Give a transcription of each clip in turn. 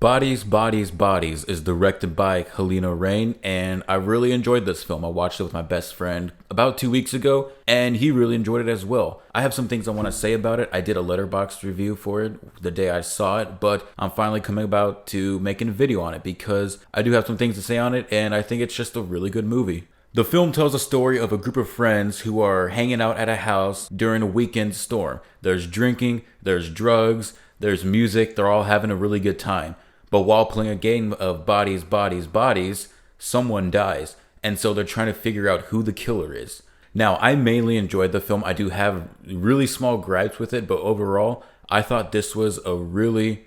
Bodies, Bodies, Bodies is directed by Helena Rain, and I really enjoyed this film. I watched it with my best friend about 2 weeks ago, and he really enjoyed it as well. I have some things I want to say about it. I did a letterboxd review for it the day I saw it, but I'm finally coming about to making a video on it because I do have some things to say on it, and I think it's just a really good movie. The film tells a story of a group of friends who are hanging out at a house during a weekend storm. There's drinking, there's drugs, there's music, they're all having a really good time. But while playing a game of bodies, bodies, bodies, someone dies. And so they're trying to figure out who the killer is. Now, I mainly enjoyed the film. I do have really small gripes with it, but overall, I thought this was a really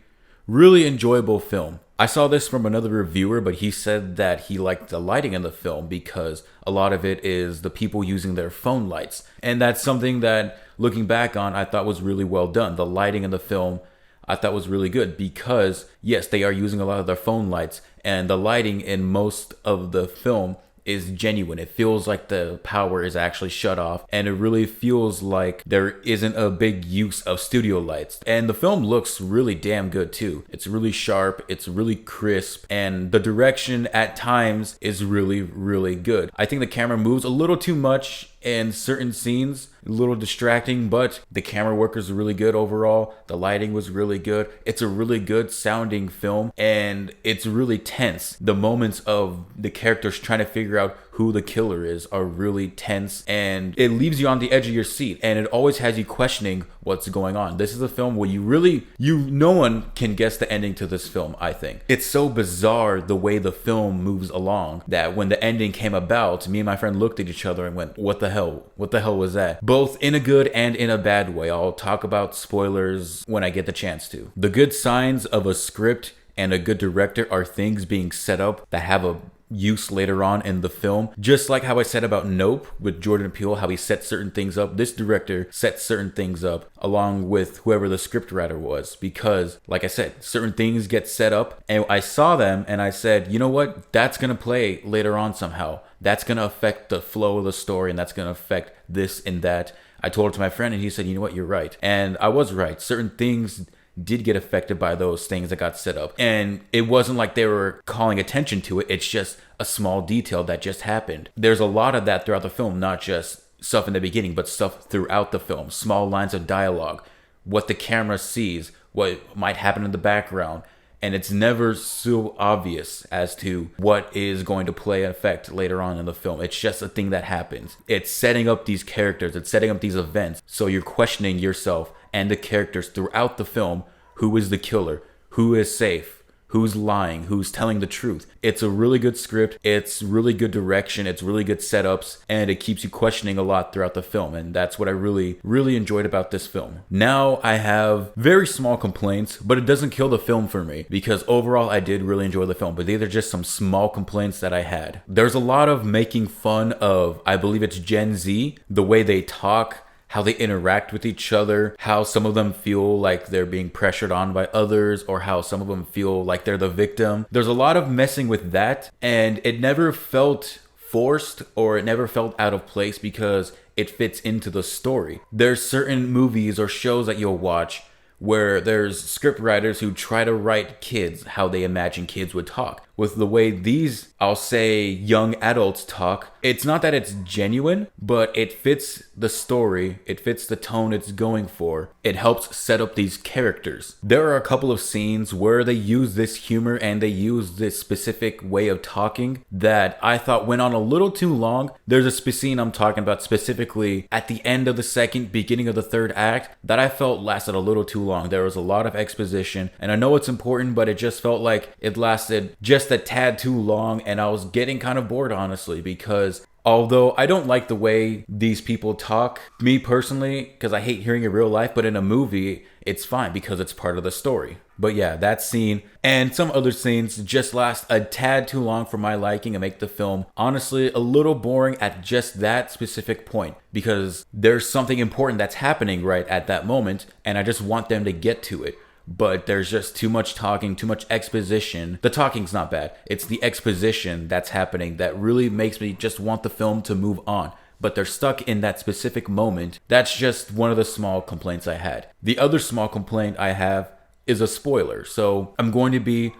enjoyable film. I saw this from another reviewer, but he said that he liked the lighting in the film because a lot of it is the people using their phone lights. And that's something that, looking back on, I thought was really well done. The lighting in the film I thought was really good because, yes, they are using a lot of their phone lights, and the lighting in most of the film is genuine. It feels like the power is actually shut off, and it really feels like there isn't a big use of studio lights. And the film looks really damn good too. It's really sharp, it's really crisp, and the direction at times is really good. I think the camera moves a little too much in certain scenes, a little distracting, but the camera work is really good overall. The lighting was really good. It's a really good sounding film, and it's really tense. The moments of the characters trying to figure out who the killer is are really tense, and it leaves you on the edge of your seat, and it always has you questioning what's going on. This is a film where no one can guess the ending to this film, I think. It's so bizarre the way the film moves along that when the ending came about, me and my friend looked at each other and went, what the hell? What the hell was that? Both in a good and in a bad way. I'll talk about spoilers when I get the chance to. The good signs of a script and a good director are things being set up that have a use later on in the film. Just like how I said about Nope with Jordan Peele, how he set certain things up, this director set certain things up along with whoever the scriptwriter was, because like I said, certain things get set up and I saw them and I said, you know what, that's gonna play later on somehow. That's gonna affect the flow of the story, and that's gonna affect this and that. I told it to my friend and he said, you know what, you're right. And I was right. Certain things did get affected by those things that got set up. And it wasn't like they were calling attention to it. It's just a small detail that just happened. There's a lot of that throughout the film, not just stuff in the beginning, but stuff throughout the film. Small lines of dialogue, what the camera sees, what might happen in the background. And it's never so obvious as to what is going to play an effect later on in the film. It's just a thing that happens. It's setting up these characters. It's setting up these events. So you're questioning yourself and the characters throughout the film. Who is the killer? Who is safe? Who's lying? Who's telling the truth? It's a really good script. It's really good direction. It's really good setups. And it keeps you questioning a lot throughout the film. And that's what I really enjoyed about this film. Now I have very small complaints, but it doesn't kill the film for me because overall I did really enjoy the film. But these are just some small complaints that I had. There's a lot of making fun of, I believe it's Gen Z, the way they talk, how they interact with each other, how some of them feel like they're being pressured on by others, or how some of them feel like they're the victim. There's a lot of messing with that, and it never felt forced or it never felt out of place because it fits into the story. There's certain movies or shows that you'll watch where there's script writers who try to write kids how they imagine kids would talk. With the way these, I'll say, young adults talk, it's not that it's genuine, but it fits the story, it fits the tone it's going for. It helps set up these characters. There are a couple of scenes where they use this humor and they use this specific way of talking that I thought went on a little too long. There's a scene I'm talking about specifically at the end of the second, beginning of the third act that I felt lasted a little too long. There was a lot of exposition, and I know it's important, but it just felt like it lasted just a tad too long, and I was getting kind of bored, honestly, because although I don't like the way these people talk, me personally, because I hate hearing it in real life, but in a movie, it's fine because it's part of the story. But yeah, that scene and some other scenes just last a tad too long for my liking and make the film, honestly, a little boring at just that specific point because there's something important that's happening right at that moment, and I just want them to get to it. But there's just too much talking, too much exposition. The talking's not bad. It's the exposition that's happening that really makes me just want the film to move on. But they're stuck in that specific moment. That's just one of the small complaints I had. The other small complaint I have is a spoiler. So I'm going to be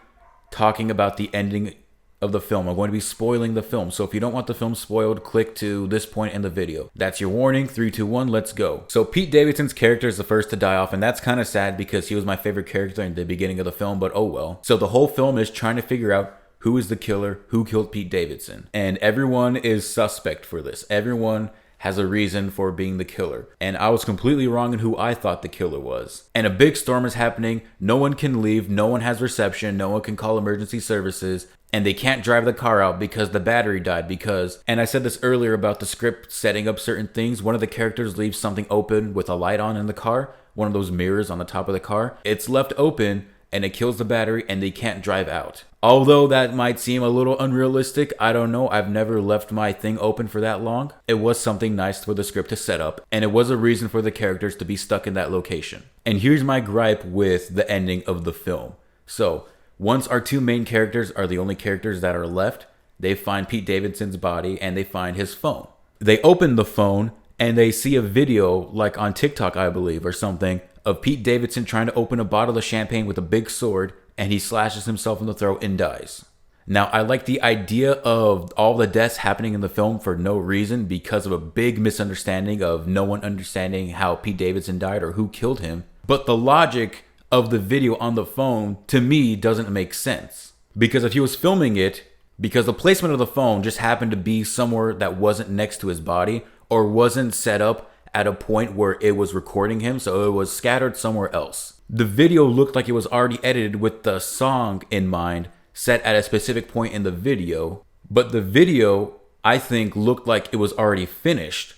talking about the ending of the film. I'm going to be spoiling the film. So if you don't want the film spoiled, click to this point in the video. That's your warning. 3, 2, 1, let's go. So Pete Davidson's character is the first to die off, and that's kind of sad because he was my favorite character in the beginning of the film, but oh well. So the whole film is trying to figure out who is the killer, who killed Pete Davidson. And everyone is suspect for this. Everyone has a reason for being the killer. And I was completely wrong in who I thought the killer was. And a big storm is happening. No one can leave. No one has reception. No one can call emergency services. And they can't drive the car out because the battery died because, and I said this earlier about the script setting up certain things. One of the characters leaves something open with a light on in the car. One of those mirrors on the top of the car. It's left open and it kills the battery and they can't drive out. Although that might seem a little unrealistic, I don't know. I've never left my thing open for that long. It was something nice for the script to set up, and it was a reason for the characters to be stuck in that location. And here's my gripe with the ending of the film. So, once our two main characters are the only characters that are left, they find Pete Davidson's body and they find his phone. They open the phone and they see a video, like on TikTok, I believe, or something, of Pete Davidson trying to open a bottle of champagne with a big sword, and he slashes himself in the throat and dies. Now, I like the idea of all the deaths happening in the film for no reason because of a big misunderstanding of no one understanding how Pete Davidson died or who killed him. But the logic of the video on the phone, to me, doesn't make sense. Because if he was filming it, because the placement of the phone just happened to be somewhere that wasn't next to his body or wasn't set up at a point where it was recording him, so it was scattered somewhere else. The video looked like it was already edited with the song in mind, set at a specific point in the video, but the video, I think, looked like it was already finished.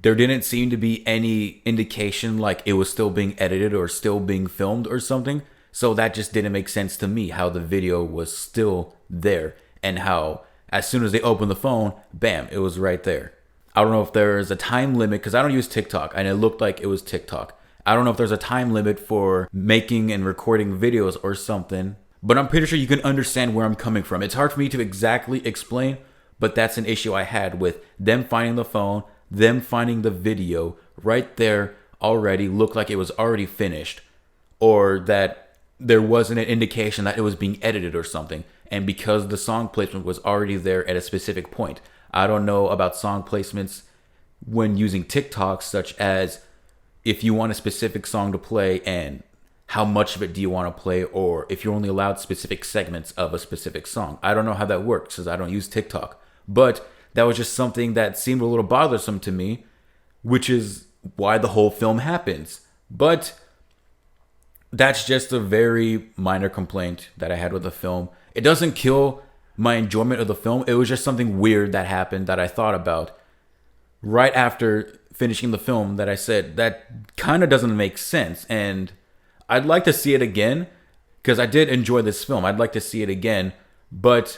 There didn't seem to be any indication like it was still being edited or still being filmed or something, so that just didn't make sense to me how the video was still there and how as soon as they opened the phone, bam, it was right there. I don't know if there's a time limit because I don't use TikTok and it looked like it was TikTok. I don't know if there's a time limit for making and recording videos or something, but I'm pretty sure you can understand where I'm coming from. It's hard for me to exactly explain, but that's an issue I had with them finding the phone, them finding the video right there already looked like it was already finished, or that there wasn't an indication that it was being edited or something. And because the song placement was already there at a specific point. I don't know about song placements when using TikTok, such as if you want a specific song to play and how much of it do you want to play, or if you're only allowed specific segments of a specific song. I don't know how that works because I don't use TikTok. But that was just something that seemed a little bothersome to me, which is why the whole film happens. But that's just a very minor complaint that I had with the film. It doesn't kill my enjoyment of the film. It was just something weird that happened that I thought about right after finishing the film that I said, that kind of doesn't make sense. And I'd like to see it again because I did enjoy this film. I'd like to see it again, but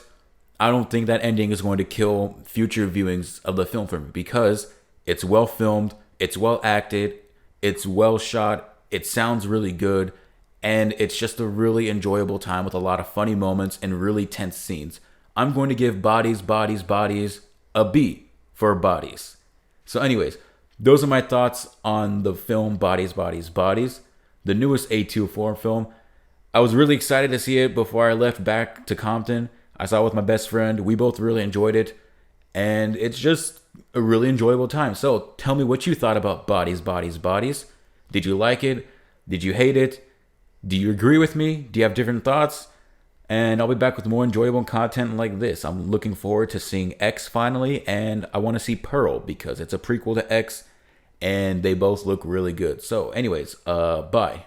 I don't think that ending is going to kill future viewings of the film for me because it's well filmed, it's well acted, it's well shot, it sounds really good, and it's just a really enjoyable time with a lot of funny moments and really tense scenes. I'm going to give Bodies a B for Bodies. So anyways, those are my thoughts on the film Bodies, the newest A24 film. I was really excited to see it before I left back to Compton. I saw it with my best friend. We both really enjoyed it. And it's just a really enjoyable time. So tell me what you thought about Bodies. Did you like it? Did you hate it? Do you agree with me? Do you have different thoughts? And I'll be back with more enjoyable content like this. I'm looking forward to seeing X finally, and I want to see Pearl because it's a prequel to X, and they both look really good. So anyways, bye.